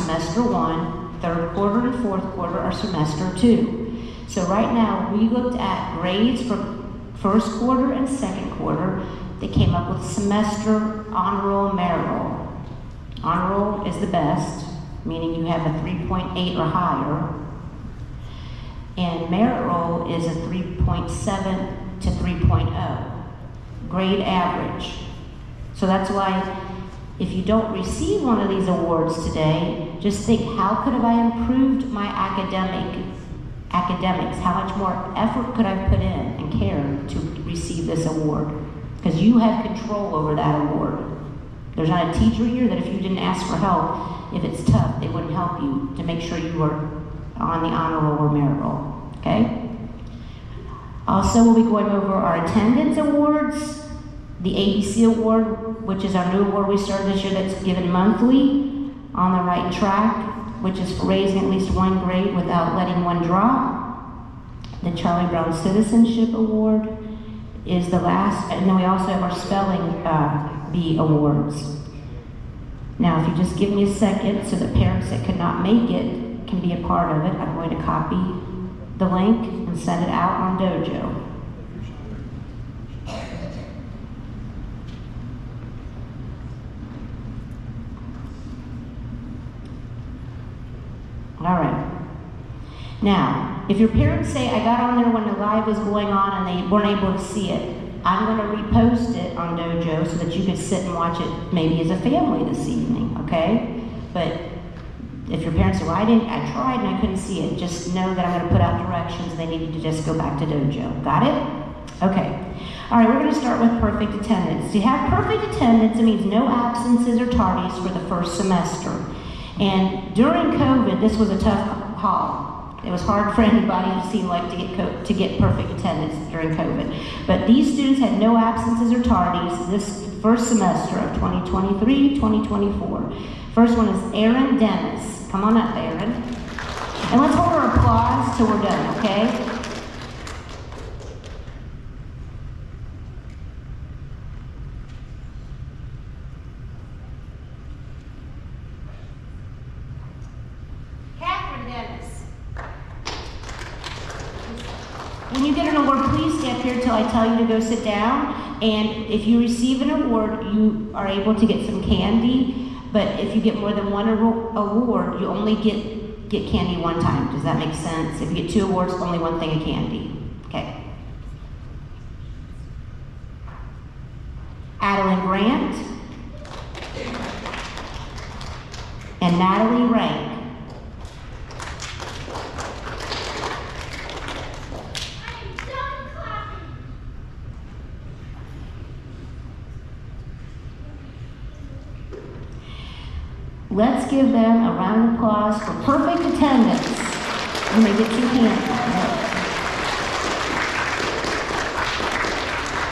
semester 1, third quarter and fourth quarter are semester 2. So right now, we looked at grades for first quarter and second quarter. They came up with semester honor roll, merit roll. Honor roll is the best, meaning you have a 3.8 or higher. And merit roll is a 3.7 to 3.0, grade average. So that's why if you don't receive one of these awards today, just think, how could have I improved my academics? How much more effort could I put in and care to receive this award? Because you have control over that award. There's not a teacher here that if you didn't ask for help, if it's tough, they wouldn't help you to make sure you were on the honor roll or merit roll, okay? Also, we'll be going over our attendance awards, the ABC award, which is our new award we started this year that's given monthly, On the Right Track, which is for raising at least one grade without letting one drop. The Charlie Brown Citizenship Award is the last, and then we also have our Spelling Bee Awards. Now, if you just give me a second so the parents that could not make it can be a part of it, I'm going to copy the link and send it out on Dojo. All right. Now, if your parents say, I got on there when the live was going on and they weren't able to see it, I'm going to repost it on Dojo so that you can sit and watch it maybe as a family this evening, okay? But if your parents say, well, I tried and I couldn't see it, just know that I'm going to put out directions and they need to just go back to Dojo. Got it? Okay. All right, we're going to start with perfect attendance. To have perfect attendance, it means no absences or tardies for the first semester. And during COVID, this was a tough haul. It was hard for anybody who seemed like to get perfect attendance during COVID. But these students had no absences or tardies this first semester of 2023-2024. First one is Erin Dennis. Come on up, Erin. And let's hold our applause till we're done, okay? When you get an award, please stay up here till I tell you to go sit down. And if you receive an award, you are able to get some candy. But if you get more than one award, you only get candy one time. Does that make sense? If you get 2 awards, only one thing of candy. Okay. Adeline Grant and Natalie Rank. Let's give them a round of applause for perfect attendance. You may get your hand.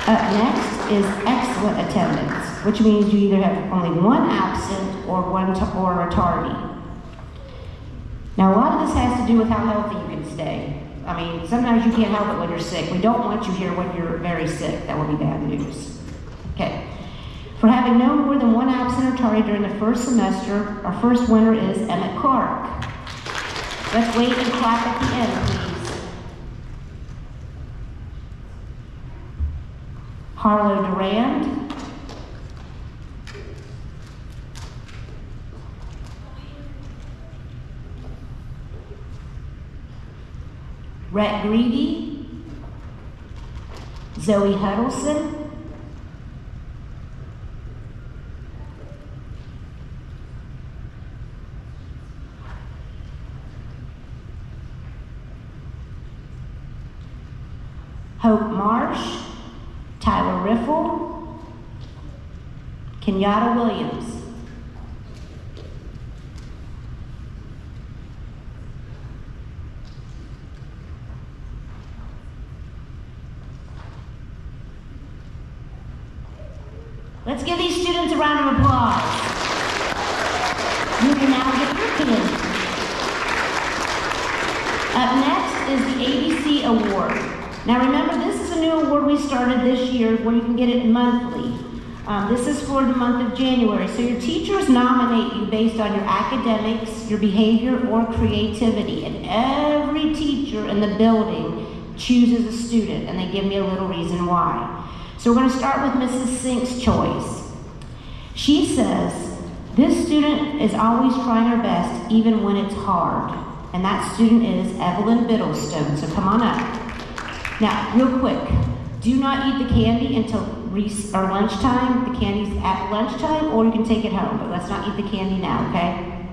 Up next is excellent attendance, which means you either have only one absent or a tardy. Now, a lot of this has to do with how healthy you can stay. I mean, sometimes you can't help it when you're sick. We don't want you here when you're very sick. That would be bad news. Okay. For having no more than one absent or tardy during the first semester, our first winner is Emmett Clark. Let's wait and clap at the end, please. Harlow Durand. Rhett Greedy. Zoe Huddleston. Hope Marsh, Tyler Riffle, Kenyatta Williams. Let's give these students a round of applause. You can now get your candy. Up next is the ABC Award. Now remember, this is a new award we started this year where you can get it monthly. This is for the month of January. So your teachers nominate you based on your academics, your behavior, or creativity. And every teacher in the building chooses a student, and they give me a little reason why. So we're going to start with Mrs. Sink's choice. She says, this student is always trying her best, even when it's hard. And that student is Evelyn Biddlestone. So come on up. Now, real quick, do not eat the candy until lunchtime. The candy's at lunchtime, or you can take it home, but let's not eat the candy now, okay?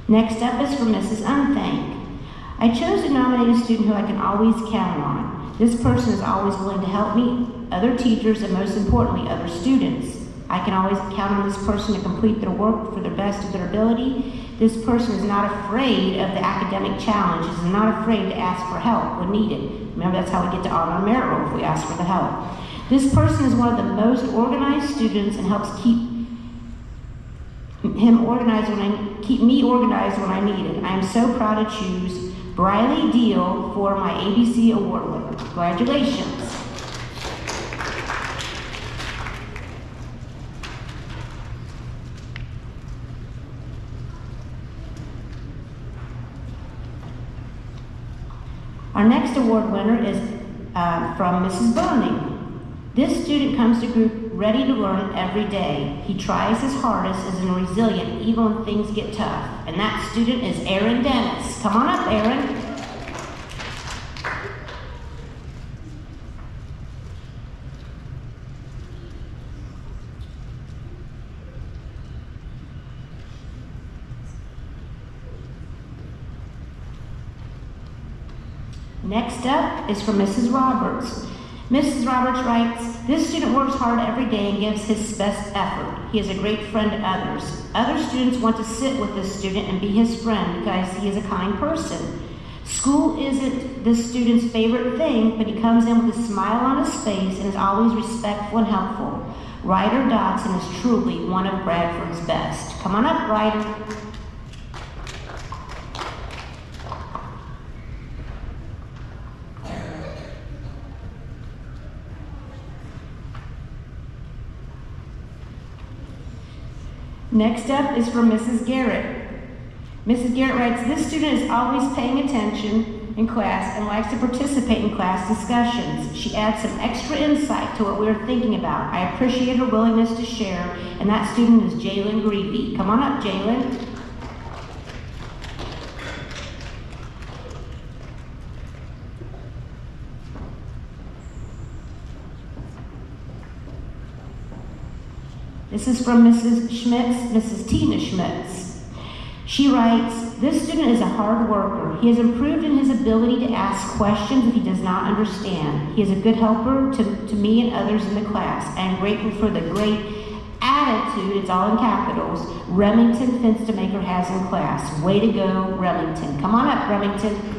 Next up is for Mrs. Unthank. I chose to nominate a student who I can always count on. This person is always willing to help me, other teachers, and most importantly, other students. I can always count on this person to complete their work for the best of their ability. This person is not afraid of the academic challenges and not afraid to ask for help when needed. Remember, that's how we get to honor and merit roll, if we ask for the help. This person is one of the most organized students and helps keep me organized when I need it. I am so proud to choose Briley Deal for my ABC Award winner. Congratulations. Our next award winner is from Mrs. Burning. This student comes to group ready to learn every day. He tries his hardest, is resilient even when things get tough. And that student is Aaron Dennis. Come on up, Aaron. Next up is from Mrs. Roberts. Mrs. Roberts writes, this student works hard every day and gives his best effort. He is a great friend to others. Other students want to sit with this student and be his friend because he is a kind person. School isn't this student's favorite thing, but he comes in with a smile on his face and is always respectful and helpful. Ryder Dodson is truly one of Bradford's best. Come on up, Ryder. Next up is from Mrs. Garrett. Mrs. Garrett writes, this student is always paying attention in class and likes to participate in class discussions. She adds some extra insight to what we're thinking about. I appreciate her willingness to share, and that student is Jalen Greevy. Come on up, Jalen. This is from Mrs. Schmitz, Mrs. Tina Schmitz. She writes, this student is a hard worker. He has improved in his ability to ask questions if he does not understand. He is a good helper to me and others in the class. I am grateful for the great attitude, it's all in capitals, Remington Fence-to-Maker has in class. Way to go, Remington. Come on up, Remington.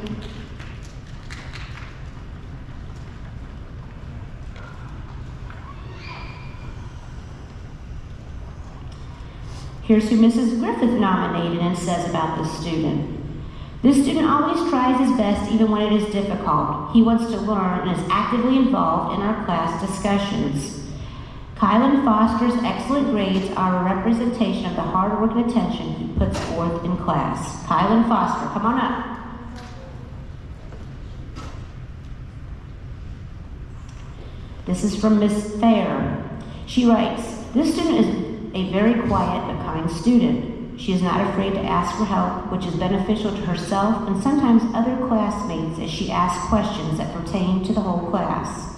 Here's who Mrs. Griffith nominated and says about this student. This student always tries his best even when it is difficult. He wants to learn and is actively involved in our class discussions. Kylan Foster's excellent grades are a representation of the hard work and attention he puts forth in class. Kylan Foster, come on up. This is from Miss Fair. She writes, this student is a very quiet but kind student. She is not afraid to ask for help, which is beneficial to herself and sometimes other classmates as she asks questions that pertain to the whole class.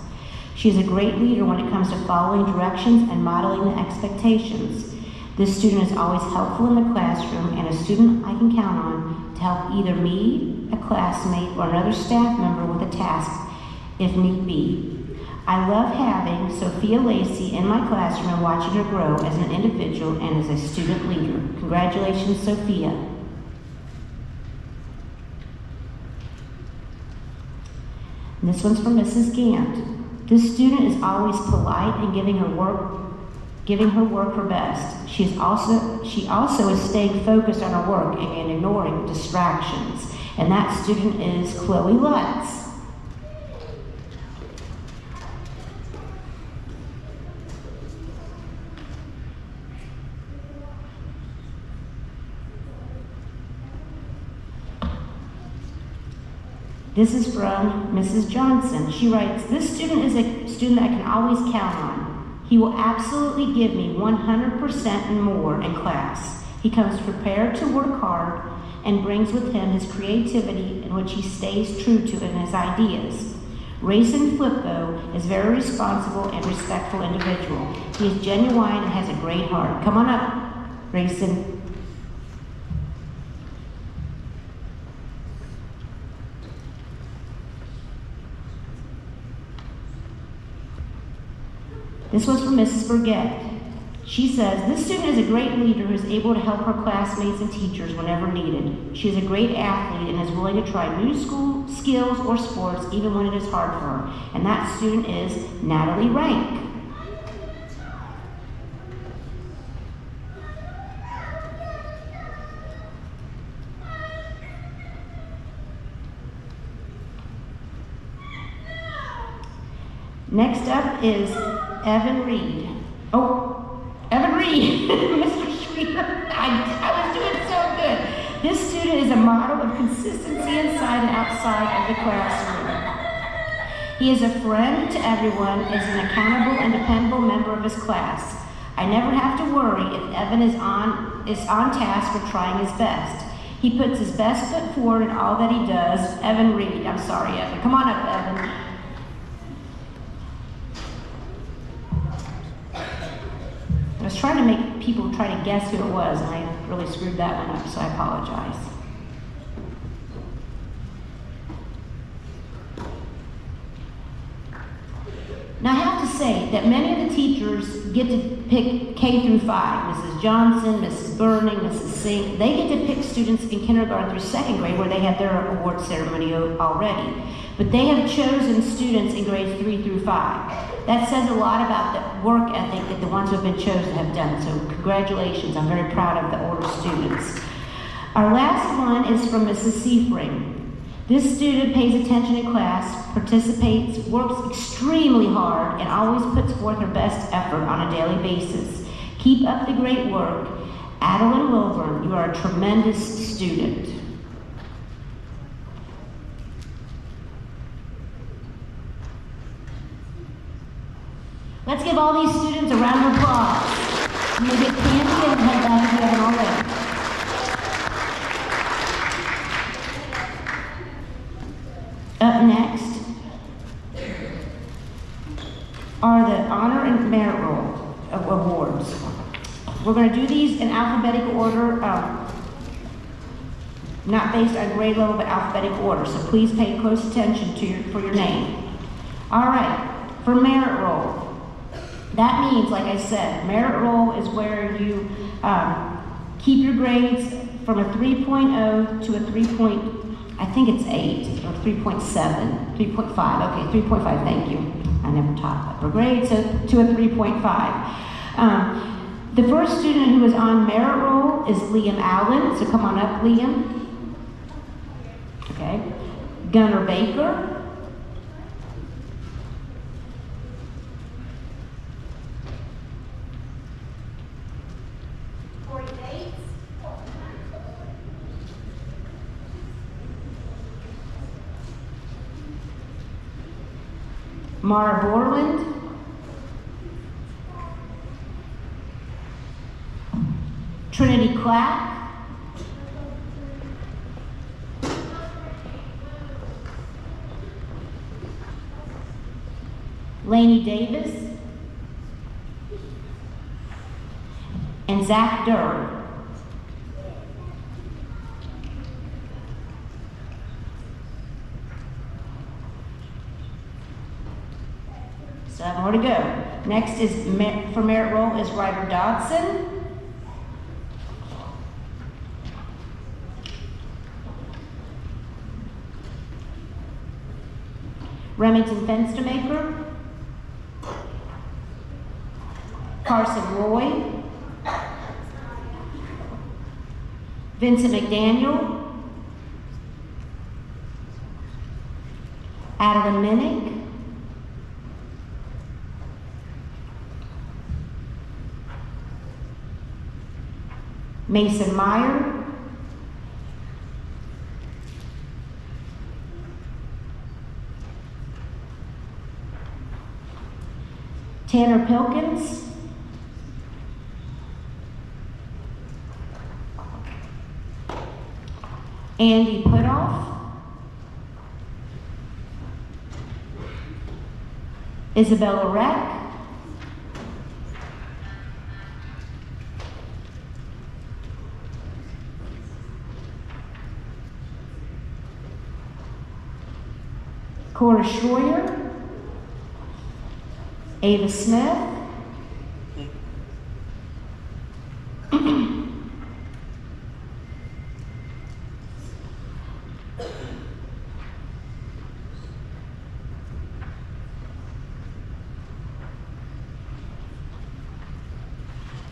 She is a great leader when it comes to following directions and modeling the expectations. This student is always helpful in the classroom and a student I can count on to help either me, a classmate, or another staff member with a task if need be. I love having Sophia Lacey in my classroom and watching her grow as an individual and as a student leader. Congratulations, Sophia. And this one's from Mrs. Gant. This student is always polite and giving her work her best. She also is staying focused on her work and ignoring distractions. And that student is Chloe Lutz. This is from Mrs. Johnson. She writes, this student is a student I can always count on. He will absolutely give me 100% and more in class. He comes prepared to work hard and brings with him his creativity in which he stays true to in his ideas. Rayson Flippo is a very responsible and respectful individual. He is genuine and has a great heart. Come on up, Rayson. This was from Mrs. Burgett. She says, this student is a great leader who is able to help her classmates and teachers whenever needed. She is a great athlete and is willing to try new school skills or sports even when it is hard for her. And that student is Natalie Rank. Next up is Evan Reed. Oh, Evan Reed, Mr. Schweer. I was doing so good. This student is a model of consistency inside and outside of the classroom. He is a friend to everyone, is an accountable and dependable member of his class. I never have to worry if Evan is on task or trying his best. He puts his best foot forward in all that he does. Evan Reed. I'm sorry, Evan. Come on up, Evan. I was trying to make people try to guess who it was, and I really screwed that one up, so I apologize. Now I have to say that many of the teachers get to pick K through 5. Mrs. Johnson, Mrs. Burning, Mrs. Sink, they get to pick students in kindergarten through 2nd grade where they have their award ceremony already. But they have chosen students in grades 3 through 5. That says a lot about the work ethic that the ones who have been chosen have done. So congratulations, I'm very proud of the older students. Our last one is from Mrs. Seafring. This student pays attention in class, participates, works extremely hard, and always puts forth her best effort on a daily basis. Keep up the great work. Adeline Wilburn, you are a tremendous student. Let's give all these students a round of applause. You may get candy and head back if you haven't already. Up next are the Honor and Merit Roll Awards. We're going to do these in alphabetical order, not based on grade level, but alphabetical order. So please pay close attention for your name. All right, for Merit Roll. That means, like I said, merit roll is where you keep your grades from a 3.0 to a 3.8 or 3.7, 3.5. Okay, 3.5. Thank you. I never taught that for grades, so to a 3.5. The first student who is on merit roll is Liam Allen. So come on up, Liam. Okay. Gunnar Baker. Mara Borland. Trinity Clapp. Lainey Davis. And Zach Durr. So I have more to go. Next is, for merit roll, is Ryder Dodson. Remington Fenstermaker. Carson Roy. Vincent McDaniel. Adeline Minnick. Mason Meyer. Tanner Pilkins, Andy Putoff, Isabella Reck, Cora Schroyer, Ava Smith,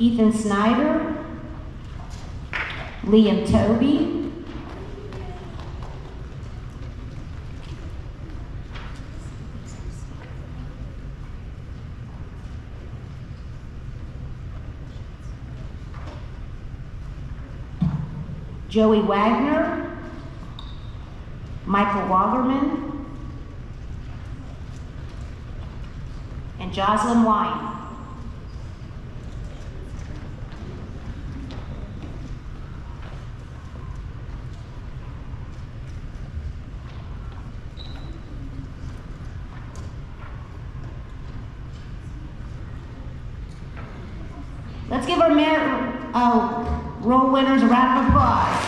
Ethan Snyder, Liam Toby, Joey Wagner, Michael Wagerman, and Jocelyn Wine. Let's give our roll winners a round of applause.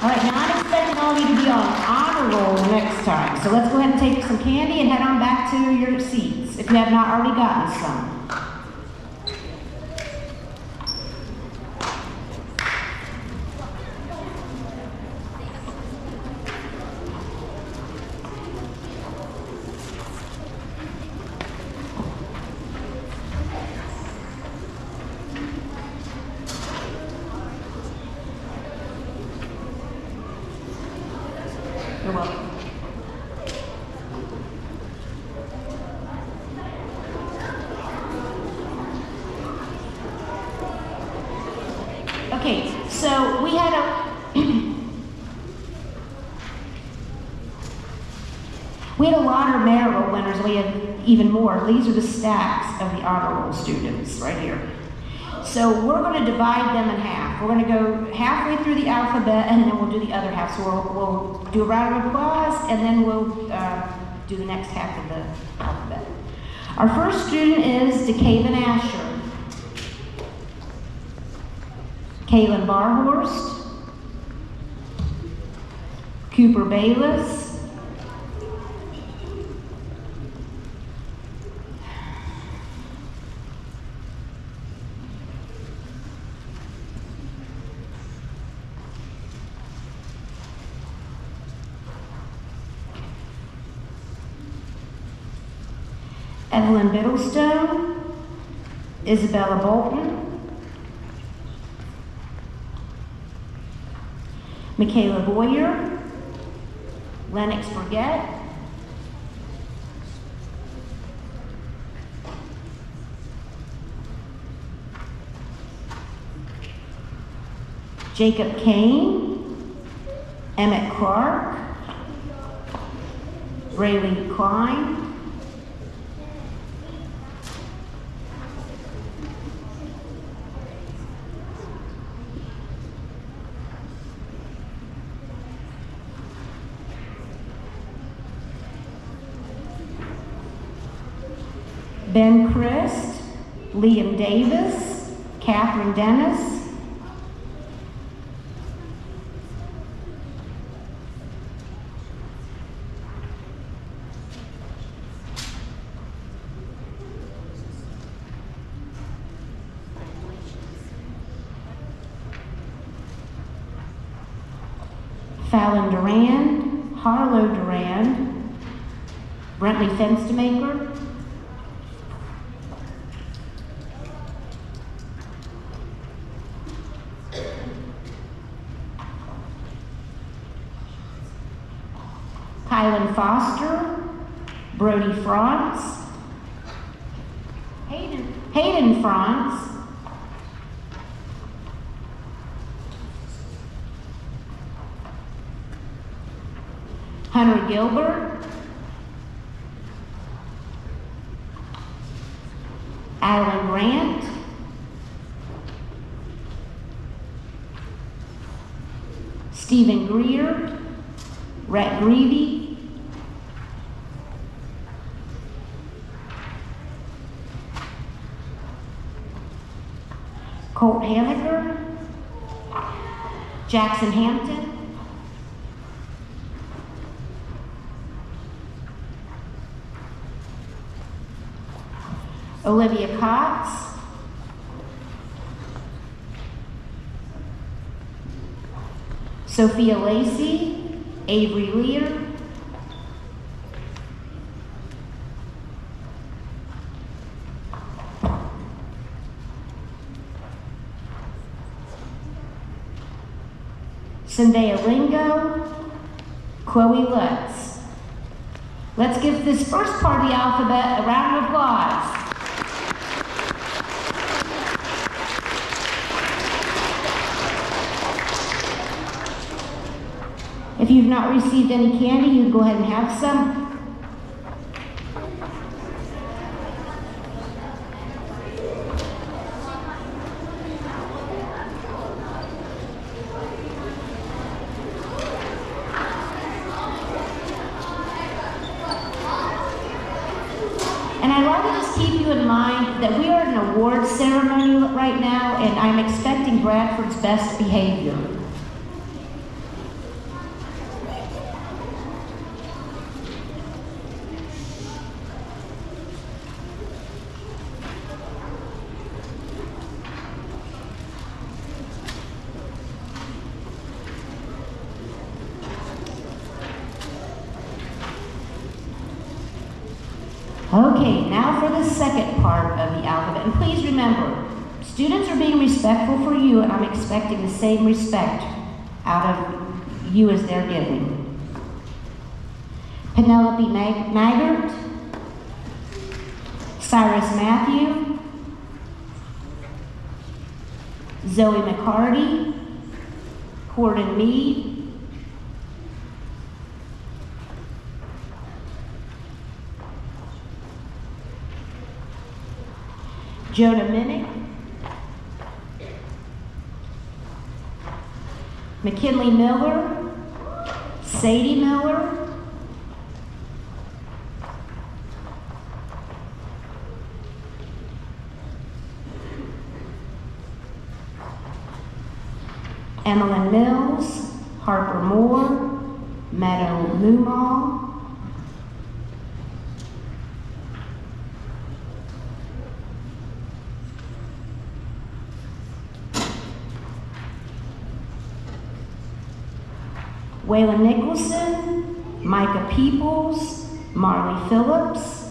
All right, now I'm expecting all of you to be on honor roll next time. So let's go ahead and take some candy and head on back to your seats if you have not already gotten some. You're welcome. Okay, so we had a lot of merit roll winners, and we have even more. These are the stacks of the honor roll students right here. So we're going to divide them in half. We're going to go halfway through the alphabet, and then we'll do the other half. So we'll do a round of applause, and then we'll do the next half of the alphabet. Our first student is DeKaven Asher, Kaylin Barhorst, Cooper Bayless, Evelyn Biddlestone, Isabella Bolton, Michaela Boyer, Lennox Burgett, Jacob Kane, Emmett Clark, Rayleigh Klein, Ben Christ, Liam Davis, Catherine Dennis, Fallon Durand, Harlow Durand, Brentley Fenstermaker, Kylan Foster, Brody Franz, Hayden Franz, Hunter Gilbert, Adeline Grant, Stephen Greer, Rhett Greavy, Colt Hanaker, Jackson Hampton, Olivia Cox, Sophia Lacey, Avery Lear, Zendaya Ringo, Chloe Lutz. Let's give this first part of the alphabet a round of applause. If you've not received any candy, you can go ahead and have some. And I'd like to just keep you in mind that we are at an awards ceremony right now, and I'm expecting Bradford's best behavior. Okay, now for the second part of the alphabet. And please remember, students are being respectful for you, and I'm expecting the same respect out of you as they're giving. Penelope Maggart, Cyrus Matthew, Zoe McCarty, Corden Mead, Jonah Minnick, McKinley Miller, Sadie Miller, Emmeline Mills, Harper Moore, Meadow Lumal, Waylon Nicholson, Micah Peoples, Marley Phillips,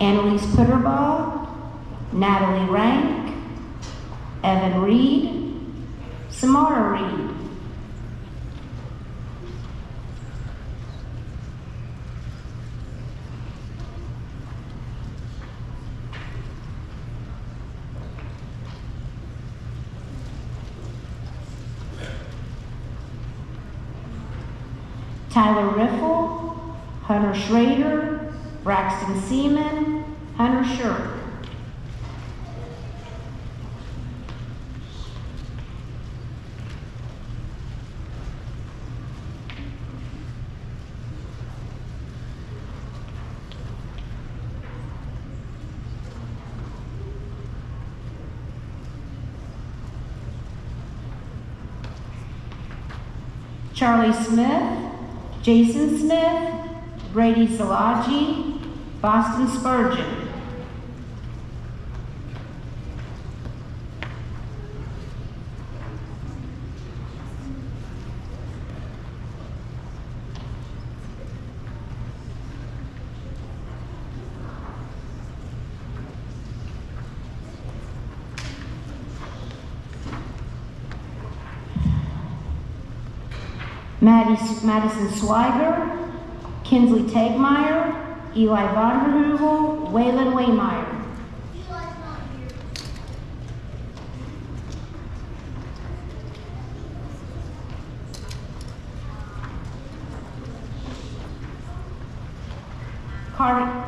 Annalise Putterbaugh, Natalie Rank, Evan Reed, Samara Reed, Tyler Riffle, Hunter Schrader, Braxton Seaman, Hunter Shirk. Charlie Smith, Jason Smith, Brady Salaji, Boston Spurgeon. Madison Swiger, Kinsley Tegmeyer, Eli Vonderheuvel, Waylon Waymeyer.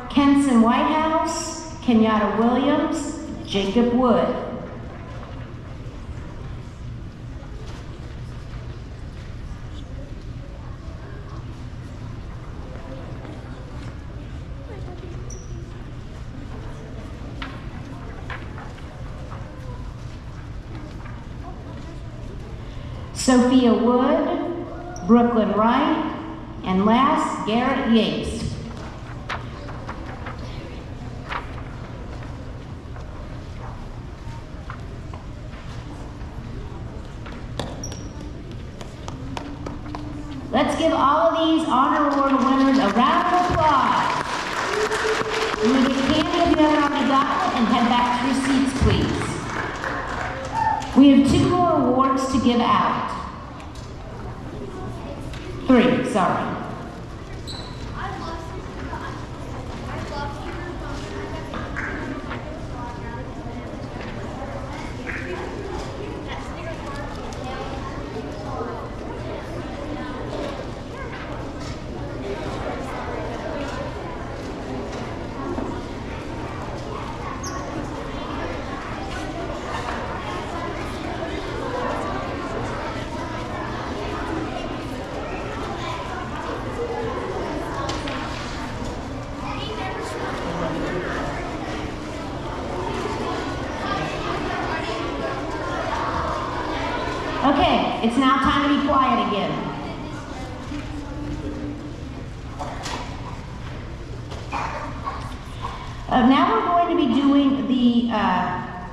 Kenson Whitehouse, Kenyatta Williams, Jacob Wood. Sophia Wood, Brooklyn Wright, and last, Garrett Yates. Let's give all of these honor award winners a round of applause. You will get candy if you haven't already gotten it, and head back to your seats, please. We have 2 more awards to give out. 3, sorry. Okay, it's now time to be quiet again. Now we're going to be doing the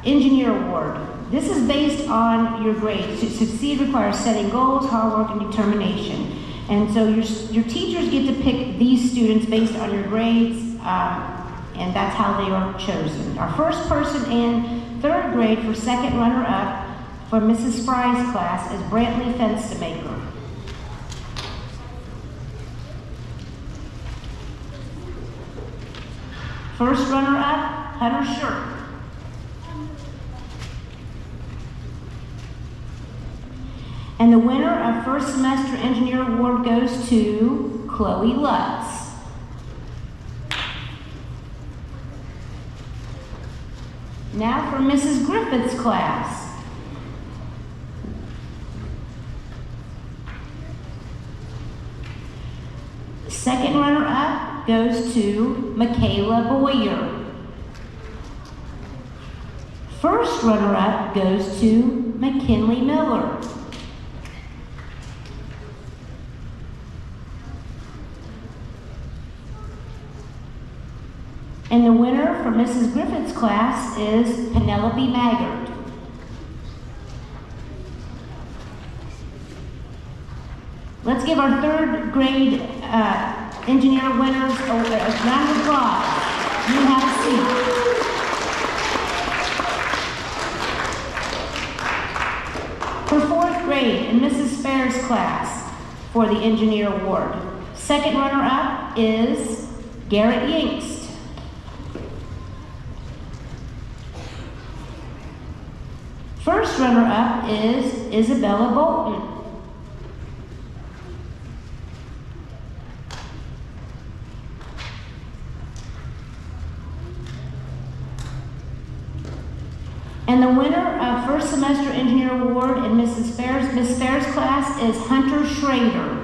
engineer award. This is based on your grades. To succeed requires setting goals, hard work, and determination. And so your teachers get to pick these students based on your grades, and that's how they are chosen. Our first person in 3rd grade for second runner-up for Mrs. Fry's class is Brantley Fenstermaker. First runner-up, Hunter Shirk. And the winner of first semester engineer award goes to Chloe Lutz. Now for Mrs. Griffith's class. Second runner-up goes to Michaela Boyer. First runner-up goes to McKinley Miller. And the winner for Mrs. Griffith's class is Penelope Maggard. Let's give our 3rd grade engineer winners a round of applause. You have a seat. For 4th grade in Mrs. Spare's class for the engineer award, second runner-up is Garrett Yingst. First runner-up is Isabella Bolton. And the winner of first semester engineer award in Miss Fair's class is Hunter Schrader.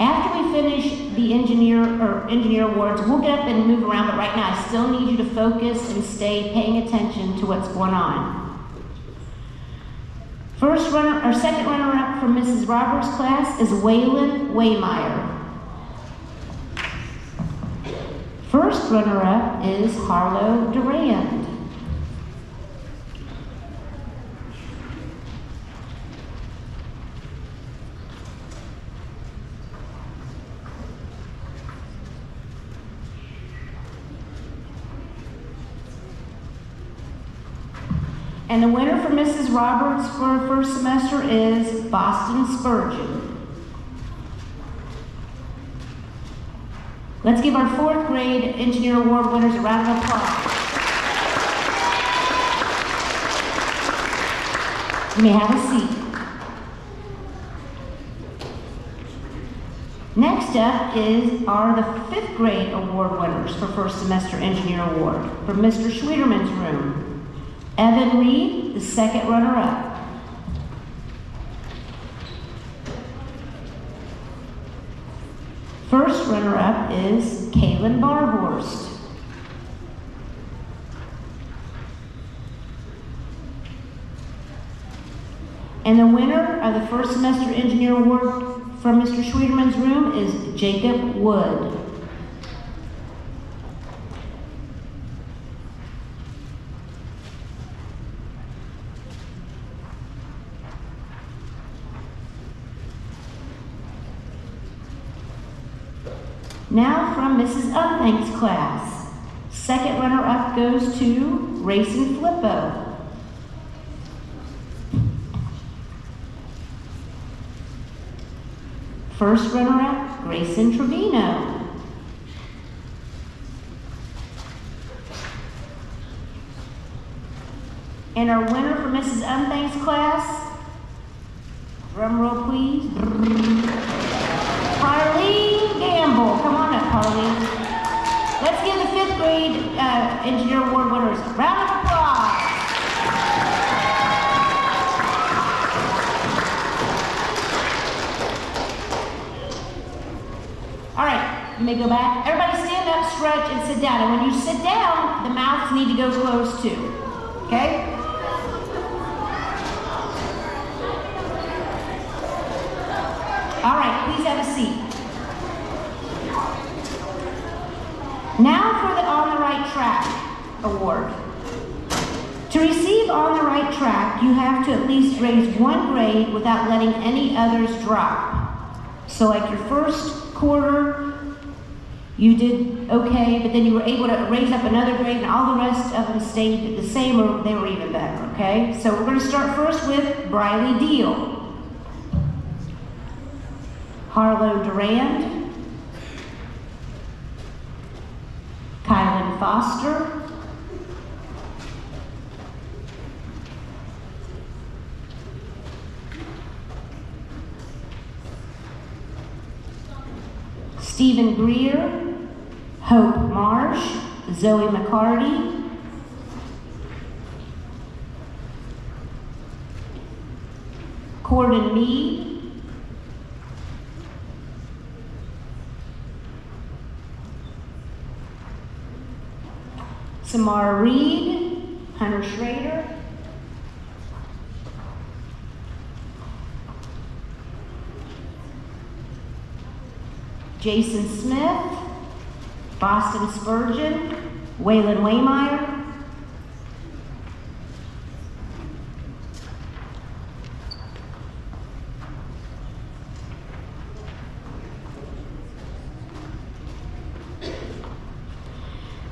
After we finish the engineer awards, we'll get up and move around, but right now I still need you to focus and stay paying attention to what's going on. Second runner-up for Mrs. Roberts' class is Waylon Waymeyer. First runner-up is Harlow Durand. And the winner for Mrs. Roberts for first semester is Boston Spurgeon. Let's give our 4th grade engineer award winners a round of applause. You may have a seat. Next up are the 5th grade award winners for first semester engineer award from Mr. Schwederman's room. Evan Reed, the 2nd runner-up. First runner-up is Kaylin Barhorst. And the winner of the first semester engineer award from Mr. Schwederman's room is Jacob Wood. Now from Mrs. Unthank's class. 2nd runner-up goes to Racing Flippo. First runner-up, Grayson Trevino. And our winner for Mrs. Unthank's class, drum roll please, Harleen Gamble. Come on up, Harleen. Let's give the 5th grade engineer award winners a round of applause. All right, you may go back. Everybody stand up, stretch, and sit down. And when you sit down, the mouths need to go closed too, okay? All right, please have a seat. Now for the On the Right Track award. To receive On the Right Track, you have to at least raise 1 grade without letting any others drop. So like your first quarter, you did okay, but then you were able to raise up another grade and all the rest of them stayed the same or they were even better, okay? So we're going to start first with Briley Deal, Harlow Durand, Kylan Foster, Stephen Greer, Hope Marsh, Zoe McCarty, Corden Mead, Samara Reed, Hunter Schrader, Jason Smith, Boston Spurgeon, Waylon Waymeyer,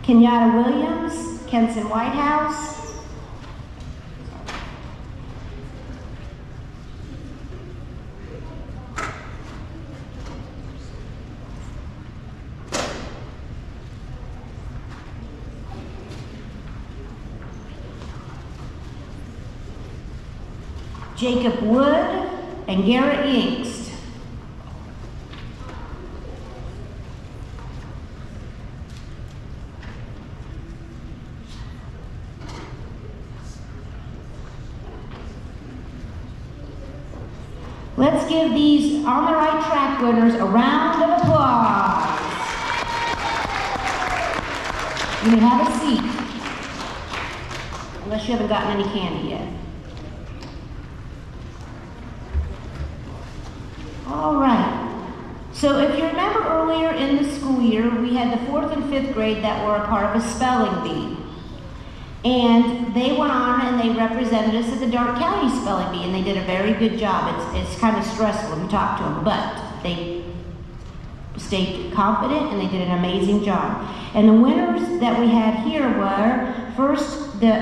Kenyatta Williams, Kenson Whitehouse, Jacob Wood, and Garrett Yingst. Let's give these On the Right Track winners a round of applause. You may have a seat, unless you haven't gotten any candy yet. All right, so if you remember earlier in the school year, we had the 4th and 5th grade that were a part of a spelling bee. And they went on and they represented us at the Dark County Spelling Bee, and they did a very good job. It's kind of stressful to talk to them, but they stayed confident and they did an amazing job. And the winners that we had here were, first, the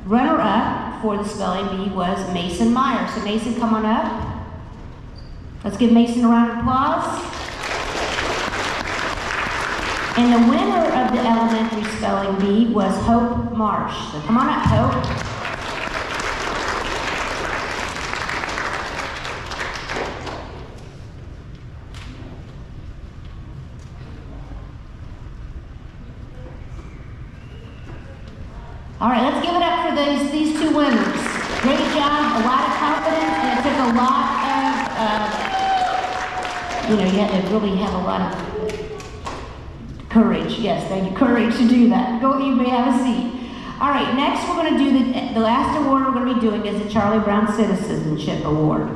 runner-up for the spelling bee was Mason Meyer. So Mason, come on up. Let's give Mason a round of applause. And the winner of the elementary spelling bee was Hope Marsh. So come on up, Hope. All right, let's give it up for these two winners. Great job, a lot of confidence, and it took a lot of, you had to really have a lot of courage. Yes, thank you, courage to do that. You may have a seat. All right, next we're going to do the last award we're going to be doing is the Charlie Brown Citizenship Award.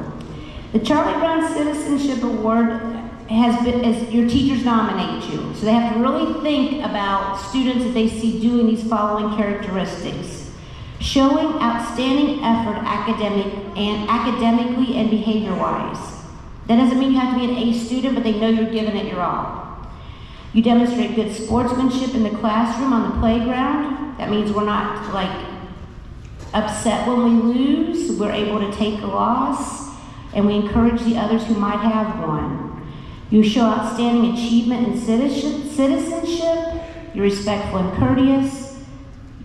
The Charlie Brown Citizenship Award as your teachers nominate you. So they have to really think about students that they see doing these following characteristics. Showing outstanding effort academically and behavior-wise. That doesn't mean you have to be an A student, but they know you're giving it your all. You demonstrate good sportsmanship in the classroom, on the playground. That means we're not upset when we lose. We're able to take a loss, and we encourage the others who might have one. You show outstanding achievement in citizenship. You're respectful and courteous.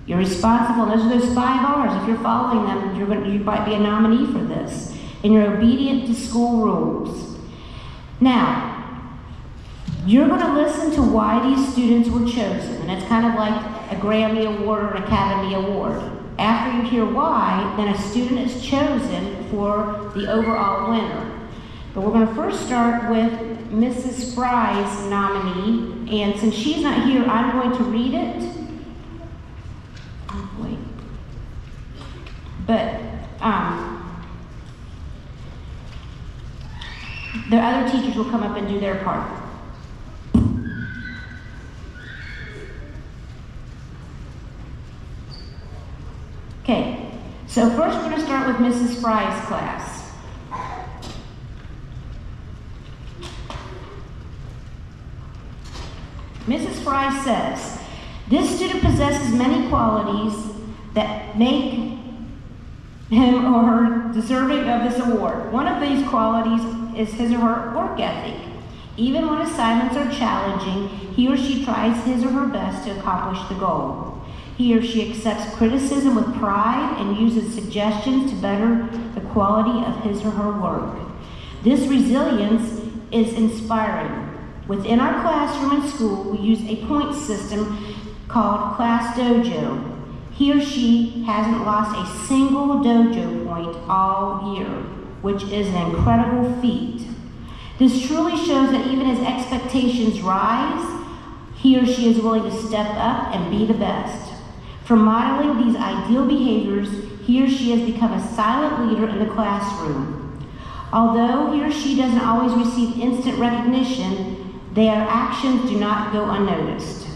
You're responsible. Those are those 5 R's. If you're following them, you might be a nominee for this. And you're obedient to school rules. Now, you're going to listen to why these students were chosen. And it's kind of like a Grammy Award or an Academy Award. After you hear why, then a student is chosen for the overall winner. But we're going to first start with Mrs. Fry's nominee, and since she's not here, I'm going to read it. Oh, wait. But the other teachers will come up and do their part. Okay, so first we're going to start with Mrs. Fry's class. Mrs. Fry says, this student possesses many qualities that make him or her deserving of this award. One of these qualities is his or her work ethic. Even when assignments are challenging, he or she tries his or her best to accomplish the goal. He or she accepts criticism with pride and uses suggestions to better the quality of his or her work. This resilience is inspiring. Within our classroom and school, we use a point system called Class Dojo. He or she hasn't lost a single dojo point all year, which is an incredible feat. This truly shows that even as expectations rise, he or she is willing to step up and be the best. From modeling these ideal behaviors, he or she has become a silent leader in the classroom. Although he or she doesn't always receive instant recognition, their actions do not go unnoticed.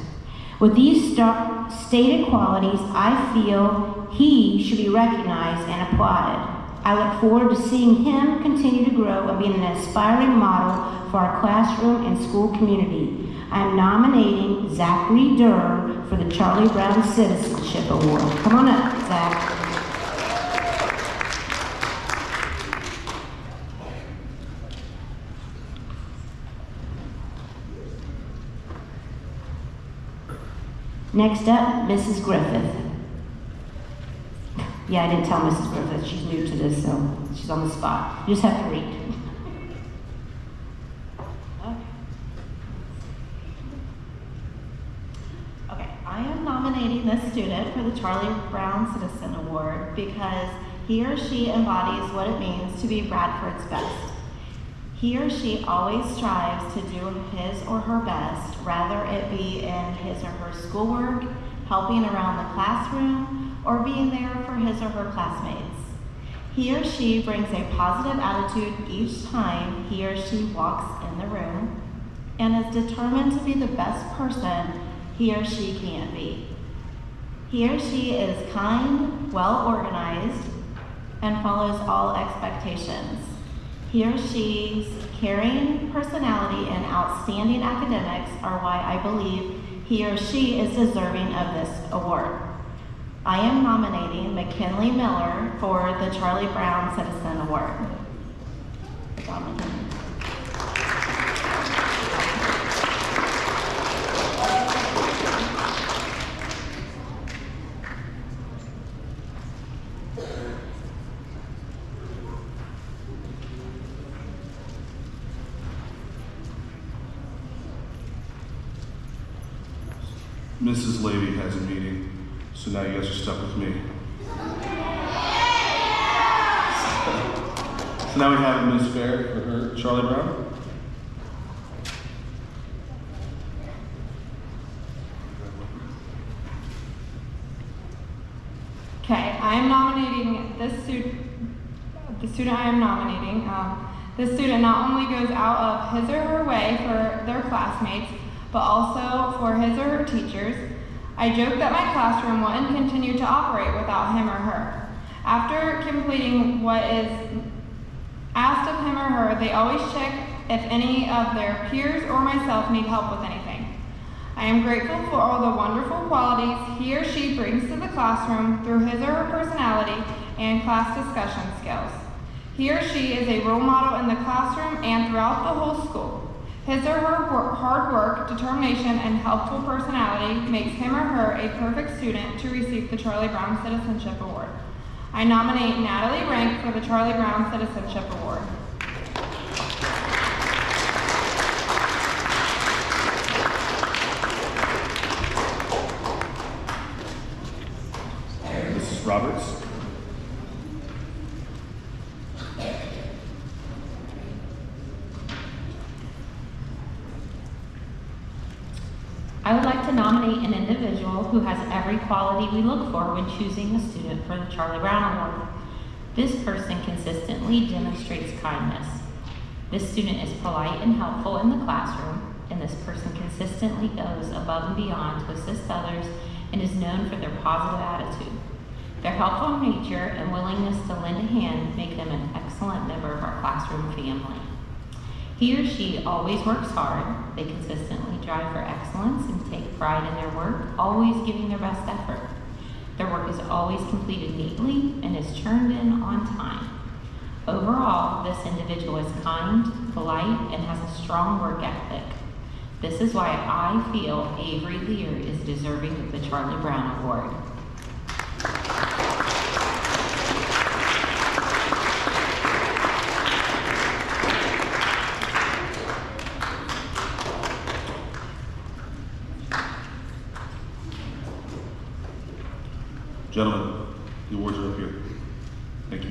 With these stated qualities, I feel he should be recognized and applauded. I look forward to seeing him continue to grow and being an inspiring model for our classroom and school community. I am nominating Zachary Durr for the Charlie Brown Citizenship Award. Come on up, Zach. Next up, Mrs. Griffith. Yeah, I didn't tell Mrs. Griffith. She's new to this, so she's on the spot. You just have to read. Okay, I am nominating this student for the Charlie Brown Citizen Award because he or she embodies what it means to be Bradford's best. He or she always strives to do his or her best, rather it be in his or her schoolwork, helping around the classroom, or being there for his or her classmates. He or she brings a positive attitude each time he or she walks in the room, and is determined to be the best person he or she can be. He or she is kind, well-organized, and follows all expectations. He or she's caring personality and outstanding academics are why I believe he or she is deserving of this award. I am nominating McKinley Miller for the Charlie Brown Citizen Award. Mrs. Levy has a meeting, so now you guys are stuck with me. So now we have Ms. Fair for her, Charlie Brown. Okay, I am nominating the student I am nominating. This student not only goes out of his or her way for their classmates, but also for his or her teachers. I joke that my classroom wouldn't continue to operate without him or her. After completing what is asked of him or her, they always check if any of their peers or myself need help with anything. I am grateful for all the wonderful qualities he or she brings to the classroom through his or her personality and class discussion skills. He or she is a role model in the classroom and throughout the whole school. His or her hard work, determination, and helpful personality makes him or her a perfect student to receive the Charlie Brown Citizenship Award. I nominate Natalie Rank for the Charlie Brown Citizenship Award. Mrs. Roberts. I would like to nominate an individual who has every quality we look for when choosing a student for the Charlie Brown Award. This person consistently demonstrates kindness. This student is polite and helpful in the classroom, and this person consistently goes above and beyond to assist others and is known for their positive attitude. Their helpful nature and willingness to lend a hand make them an excellent member of our classroom family. He or she always works hard. They consistently strive for excellence and take pride in their work, always giving their best effort. Their work is always completed neatly and is turned in on time. Overall, this individual is kind, polite, and has a strong work ethic. This is why I feel Avery Lear is deserving of the Charlie Brown Award. Gentlemen, the awards are up here. Thank you.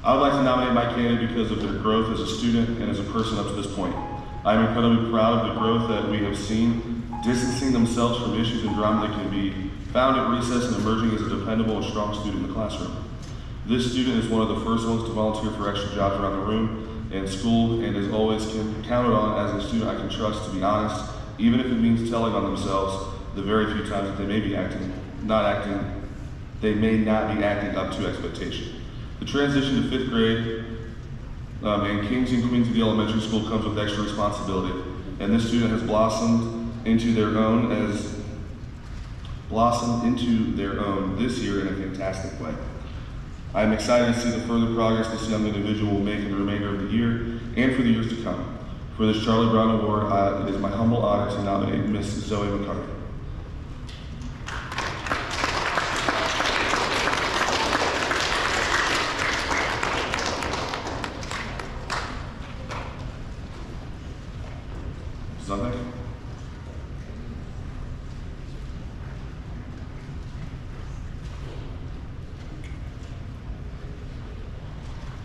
I would like to nominate my candidate because of their growth as a student and as a person up to this point. I am incredibly proud of the growth that we have seen, distancing themselves from issues and drama that can be found at recess and emerging as a dependable and strong student in the classroom. This student is one of the first ones to volunteer for extra jobs around the room and school, and is always counted on as a student I can trust to be honest, even if it means telling on themselves the very few times that they may not be acting up to expectation. The transition to 5th grade and Kings and Queens of the elementary school comes with extra responsibility, and this student has blossomed into their own this year in a fantastic way. I am excited to see the further progress this young individual will make in the remainder of the year and for the years to come. For this Charlie Brown Award, it is my humble honor to nominate Miss Zoe McCarthy. Sunday?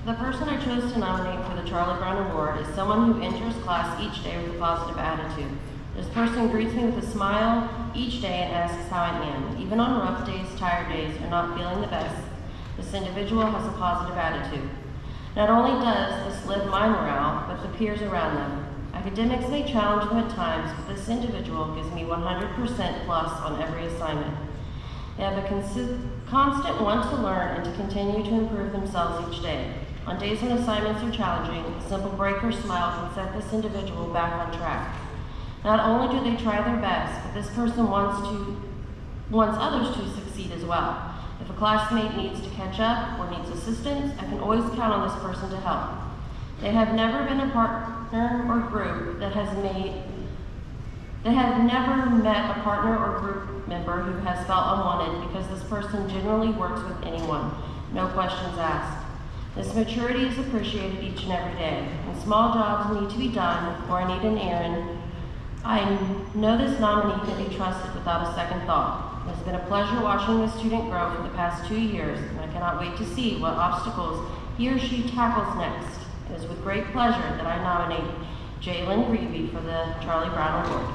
The person I chose to nominate for the Charlie Brown Award is someone who enters class each day with a positive attitude. This person greets me with a smile each day and asks how I am. Even on rough days, tired days, or not feeling the best, this individual has a positive attitude. Not only does this lift my morale, but the peers around them. Academics may challenge them at times, but this individual gives me 100% plus on every assignment. They have a constant want to learn and to continue to improve themselves each day. On days when assignments are challenging, a simple break or smile can set this individual back on track. Not only do they try their best, but this person wants others to succeed as well. If a classmate needs to catch up or needs assistance, I can always count on this person to help. They have never been a partner or group that have never met a partner or group member who has felt unwanted, because this person generally works with anyone, no questions asked. This maturity is appreciated each and every day. When small jobs need to be done or I need an errand, I know this nominee can be trusted with without a second thought. It has been a pleasure watching this student grow for the past 2 years, and I cannot wait to see what obstacles he or she tackles next. It is with great pleasure that I nominate Jalen Greavy for the Charlie Brown Award.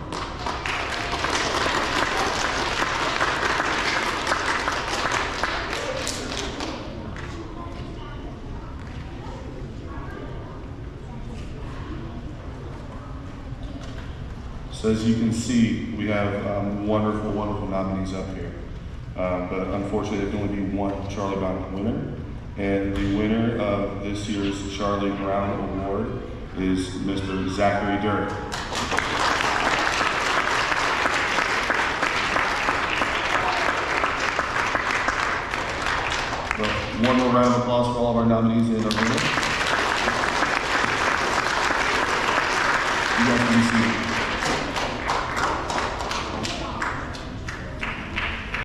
So as you can see, we have wonderful, wonderful nominees up here. But unfortunately, there can only be one Charlie Brown winner. And the winner of this year's Charlie Brown Award is Mr. Zachary Durr. So one more round of applause for all of our nominees and our winners. You guys can be seated.